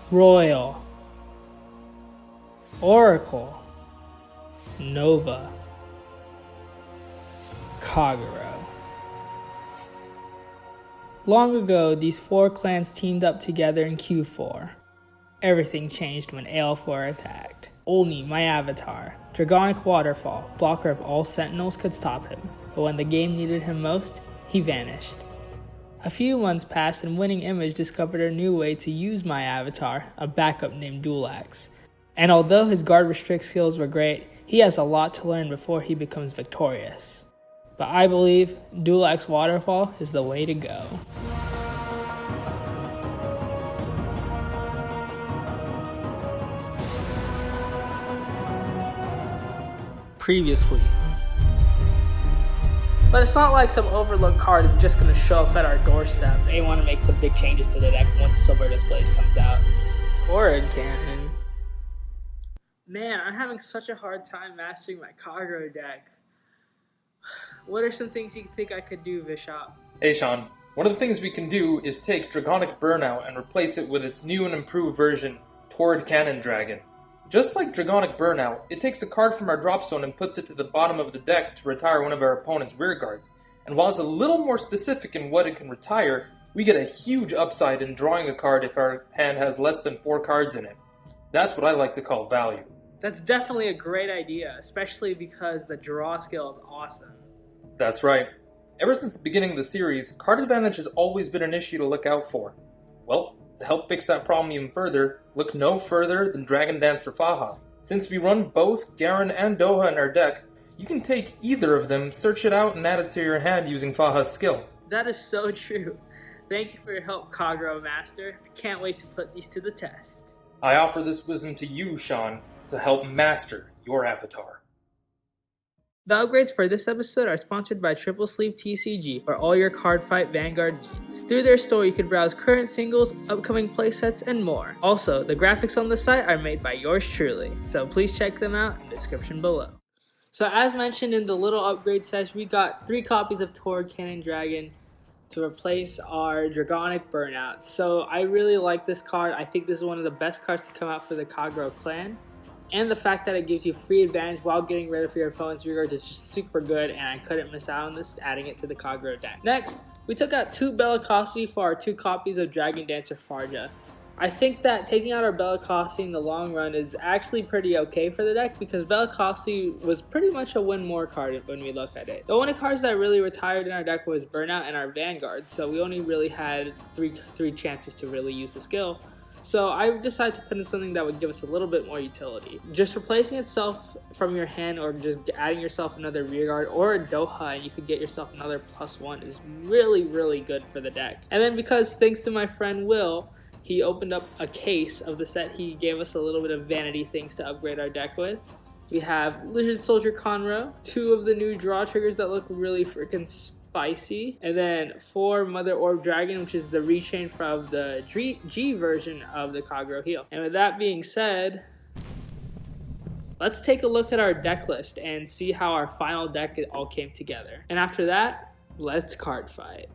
Royal, Oracle, Nova, Kagero. Long ago, these 4 clans teamed up together in Q4. Everything changed when AL4 attacked. Only my avatar, Dragonic Waterfall, blocker of all sentinels, could stop him, but when the game needed him most, he vanished. A few months passed and Winning Image discovered a new way to use my avatar, a backup named Dualax. And although his guard restrict skills were great, he has a lot to learn before he becomes victorious. But I believe Dualax Waterfall is the way to go. Previously. But it's not like some overlooked card is just going to show up at our doorstep. They want to make some big changes to the deck once Silverdust Blaze comes out. Torridcannon. Man, I'm having such a hard time mastering my Kagero deck. What are some things you think I could do, Vishop? Hey Sean, one of the things we can do is take Dragonic Burnout and replace it with its new and improved version, Torridcannon Dragon. Just like Dragonic Burnout, it takes a card from our drop zone and puts it to the bottom of the deck to retire one of our opponent's rear guards. And while it's a little more specific in what it can retire, we get a huge upside in drawing a card if our hand has less than 4 cards in it. That's what I like to call value. That's definitely a great idea, especially because the draw skill is awesome. That's right. Ever since the beginning of the series, card advantage has always been an issue to look out for. Well, to help fix that problem even further, look no further than Dragon Dancer Farja. Since we run both Garen and Doha in our deck, you can take either of them, search it out, and add it to your hand using Farja's skill. That is so true. Thank you for your help, Kagero Master. I can't wait to put these to the test. I offer this wisdom to you, Sean, to help master your avatar. The upgrades for this episode are sponsored by Triple Sleeve TCG for all your Cardfight Vanguard needs. Through their store, you can browse current singles, upcoming playsets, and more. Also, the graphics on the site are made by yours truly, so please check them out in the description below. So as mentioned in the little upgrade session, we got 3 copies of Torridcannon Dragon to replace our Dragonic Burnout. So I really like this card. I think this is one of the best cards to come out for the Kagero clan. And the fact that it gives you free advantage while getting rid of your opponent's rear guard is just super good, and I couldn't miss out on this, adding it to the Kagero deck. Next, we took out 2 Bellocosity for our 2 copies of Dragon Dancer Farja. I think that taking out our Bellocosity in the long run is actually pretty okay for the deck, because Bellocosity was pretty much a win more card when we look at it. The only cards that really retired in our deck was Burnout and our Vanguard, so we only really had three chances to really use the skill. So I decided to put in something that would give us a little bit more utility. Just replacing itself from your hand, or just adding yourself another rear guard or a Doha and you could get yourself another +1 is really, really good for the deck. And then because thanks to my friend Will, he opened up a case of the set, he gave us a little bit of vanity things to upgrade our deck with. We have Lizard Soldier Conroe, 2 of the new draw triggers that look really freaking spicy, and then 4 Morther Orb Dragon, which is the rechain from the G version of the Kagero heal. And with that being said, let's take a look at our deck list and see how our final deck all came together. And after that, let's card fight.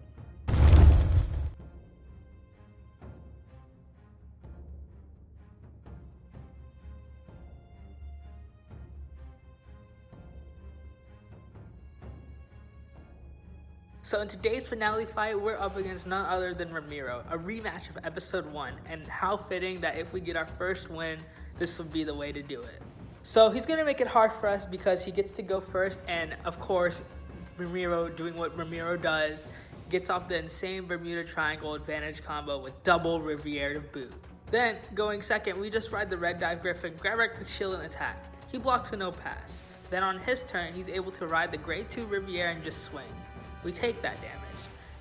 So in today's finale fight, we're up against none other than Ramiro, a rematch of episode 1, and how fitting that if we get our first win, this would be the way to do it. So he's gonna make it hard for us because he gets to go first, and of course, Ramiro doing what Ramiro does, gets off the insane Bermuda Triangle advantage combo with double Riviere to boot. Then, going second, we just ride the Red Dive Griffin, grab our quick shield and attack. He blocks a no pass. Then on his turn, he's able to ride the Grade 2 Riviere and just swing. We take that damage.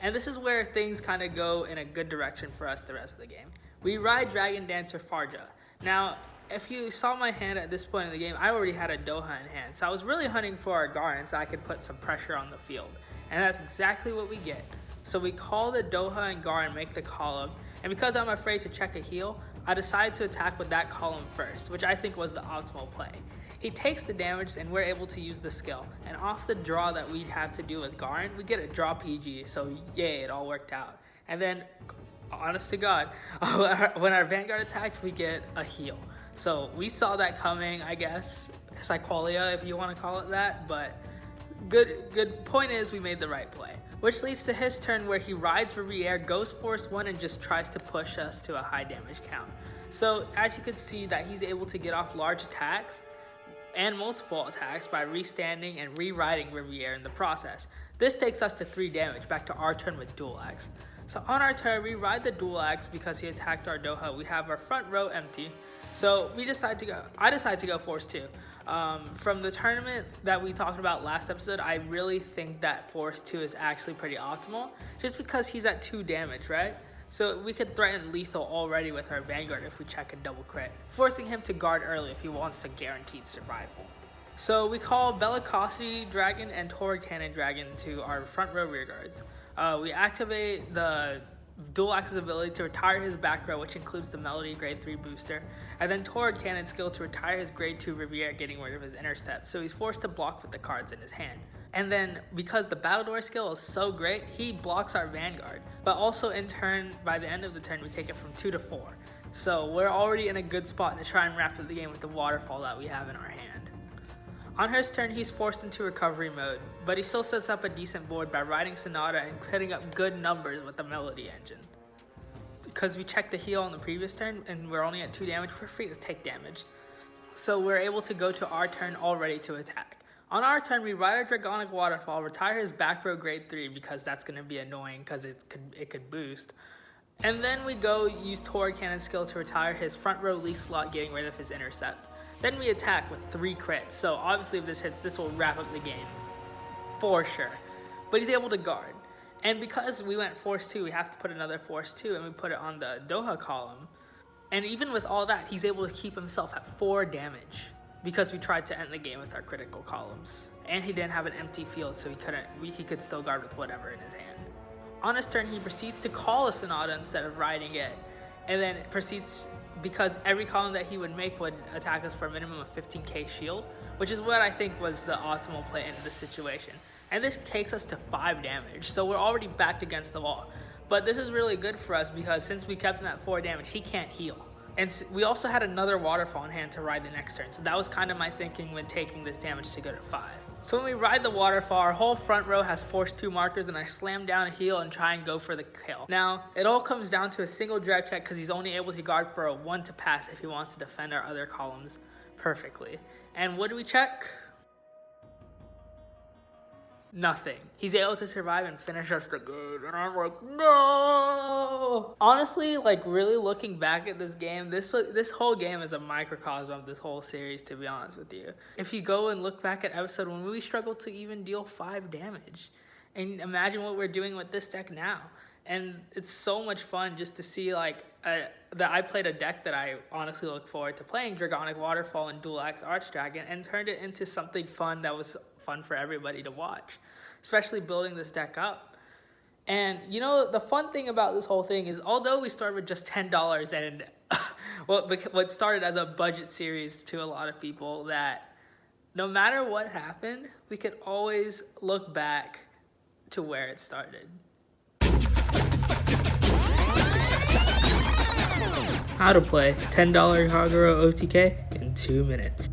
And this is where things kind of go in a good direction for us the rest of the game. We ride Dragon Dancer Farja. Now, if you saw my hand at this point in the game, I already had a Doha in hand. So I was really hunting for a Garen so I could put some pressure on the field. And that's exactly what we get. So we call the Doha and Garen, make the column. And because I'm afraid to check a heal, I decided to attack with that column first, which I think was the optimal play. He takes the damage and we're able to use the skill. And off the draw that we'd have to do with Garen, we get a draw PG, so yay, it all worked out. And then honest to God, when our Vanguard attacks, we get a heal. So we saw that coming, I guess. Psycholia, if you want to call it that, but good point is we made the right play. Which leads to his turn where he rides Riviere, goes Force 1, and just tries to push us to a high damage count. So as you can see that he's able to get off large attacks and multiple attacks by restanding and re-riding Riviere in the process. This takes us to 3 damage, back to our turn with Dual Axe. So on our turn, we ride the Dual Axe because he attacked our Doha. We have our front row empty. So I decided to go Force 2. From the tournament that we talked about last episode, I really think that Force 2 is actually pretty optimal, just because he's at 2 damage, right? So we could threaten lethal already with our Vanguard if we check a double crit, forcing him to guard early if he wants to guaranteed survival. So we call Bellocosity Dragon and Torridcannon Dragon to our front row rear guards. We activate the Dual Axe's ability to retire his back row, which includes the Melody grade 3 booster, and then Torridcannon's skill to retire his grade 2 Riviere, getting rid of his intercept, so he's forced to block with the cards in his hand. And then, because the Battledore skill is so great, he blocks our Vanguard, but also in turn, by the end of the turn, we take it from 2 to 4. So we're already in a good spot to try and wrap up the game with the Waterfall that we have in our hand. On his turn, he's forced into recovery mode, but he still sets up a decent board by riding Sonata and putting up good numbers with the Melody engine. Because we checked the heal on the previous turn and we're only at 2 damage, we're free to take damage. So we're able to go to our turn all ready to attack. On our turn, we ride our Dragonic Waterfall, retire his back row grade 3 because that's going to be annoying because it could boost. And then we go use Torridcannon's skill to retire his front row least slot, getting rid of his intercept. Then we attack with 3 crits, so obviously if this hits, this will wrap up the game, for sure. But he's able to guard. And because we went Force 2, we have to put another Force 2, and we put it on the Doha column. And even with all that, he's able to keep himself at 4 damage, because we tried to end the game with our critical columns. And he didn't have an empty field, so he could still guard with whatever in his hand. On his turn, he proceeds to call a Sonata instead of riding it, and then proceeds, because every column that he would make would attack us for a minimum of 15k shield, which is what I think was the optimal play in this situation. And this takes us to 5 damage, so we're already backed against the wall. But this is really good for us because since we kept him at 4 damage, he can't heal. And we also had another Waterfall in hand to ride the next turn, so that was kind of my thinking when taking this damage to go to 5. So when we ride the Waterfall, our whole front row has Force 2 markers, and I slam down a heal and try and go for the kill. Now, it all comes down to a single drag check because he's only able to guard for a 1 to pass if he wants to defend our other columns perfectly. And what do we check? Nothing. He's able to survive and finish us the game, and I'm like, no! Honestly, like, really looking back at this game, this whole game is a microcosm of this whole series, to be honest with you. If you go and look back at episode 1, we struggled to even deal 5 damage. And imagine what we're doing with this deck now. And it's so much fun just to see, like, that I played a deck that I honestly look forward to playing, Dragonic Waterfall and Dual Axe Archdragon, and turned it into something fun that was fun for everybody to watch, especially building this deck up. And you know, the fun thing about this whole thing is, although we started with just $10 and what started as a budget series to a lot of people, that no matter what happened, we could always look back to where it started. How to play $10 Kagero OTK in 2 minutes.